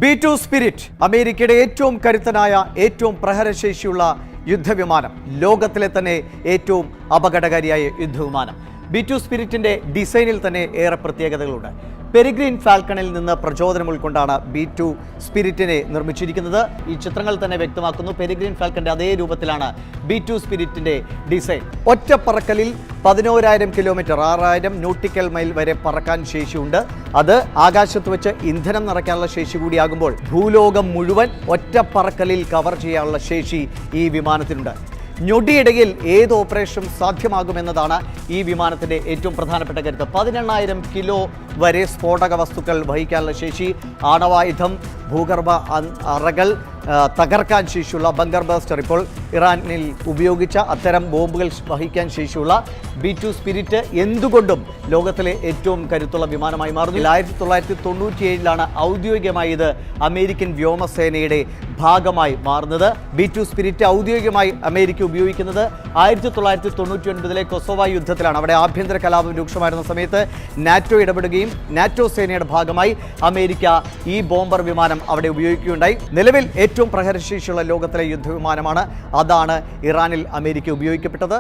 B2 spirit അമേരിക്കയുടെ ഏറ്റവും കരുത്തനായ ഏറ്റവും പ്രഹരശേഷിയുള്ള യുദ്ധവിമാനം, ലോകത്തിലെ തന്നെ ഏറ്റവും അപകടകാരിയായ യുദ്ധവിമാനം. B2 സ്പിരിറ്റിന്റെ ഡിസൈനിൽ തന്നെ ഏറെ പ്രത്യേകതകളുണ്ട്. പെരിഗ്രീൻ ഫാൽക്കണിൽ നിന്ന് പ്രചോദനം ഉൾക്കൊണ്ടാണ് B2 സ്പിരിറ്റിനെ നിർമ്മിച്ചിരിക്കുന്നത്. ഈ ചിത്രങ്ങൾ തന്നെ വ്യക്തമാക്കുന്നു. പെരിഗ്രീൻ ഫാൽക്കന്റെ അതേ രൂപത്തിലാണ് B2 സ്പിരിറ്റിന്റെ ഡിസൈൻ. ഒറ്റ പറക്കലിൽ 11,000 കിലോമീറ്റർ 6,000 നോട്ടിക്കൽ മൈൽ വരെ പറക്കാൻ ശേഷിയുണ്ട്. അത് ആകാശത്ത് വെച്ച് ഇന്ധനം നിറയ്ക്കാനുള്ള ശേഷി കൂടിയാകുമ്പോൾ ഭൂലോകം മുഴുവൻ ഒറ്റ പറക്കലിൽ കവർ ചെയ്യാനുള്ള ശേഷി ഈ വിമാനത്തിനുണ്ട്. ഞൊടിയിടയിൽ ഏത് ഓപ്പറേഷനും സാധ്യമാകുമെന്നതാണ് ഈ വിമാനത്തിൻ്റെ ഏറ്റവും പ്രധാനപ്പെട്ട കരുത്ത്. 18,000 കിലോ വരെ സ്ഫോടക വസ്തുക്കൾ വഹിക്കാനുള്ള ശേഷി, ആണവായുധം, ഭൂഗർഭ അറകൾ തകർക്കാൻ ശേഷിയുള്ള ബങ്കർ ബസ്റ്റർ, ഇപ്പോൾ ഇറാനിൽ ഉപയോഗിച്ച അത്തരം ബോംബുകൾ വഹിക്കാൻ ശേഷിയുള്ള B2 സ്പിരിറ്റ് എന്തുകൊണ്ടും ലോകത്തിലെ ഏറ്റവും കരുത്തുള്ള വിമാനമായി മാറുന്നു. 1997 ഔദ്യോഗികമായി ഇത് അമേരിക്കൻ വ്യോമസേനയുടെ ഭാഗമായി മാറുന്നത്. B2 സ്പിരിറ്റ് ഔദ്യോഗികമായി അമേരിക്ക ഉപയോഗിക്കുന്നത് 1999 കൊസോവ യുദ്ധത്തിലാണ്. അവിടെ ആഭ്യന്തര കലാപം രൂക്ഷമായിരുന്ന സമയത്ത് നാറ്റോ ഇടപെടുകയും നാറ്റോ സേനയുടെ ഭാഗമായി അമേരിക്ക ഈ ബോംബർ വിമാനം അവിടെ ഉപയോഗിക്കുകയുണ്ടായി. നിലവിൽ ഏറ്റവും പ്രഹരശേഷിയുള്ള ലോകത്തിലെ യുദ്ധവിമാനമാണ്. അതാണ് ഇറാനിൽ അമേരിക്ക ഉപയോഗിക്കപ്പെട്ടത്.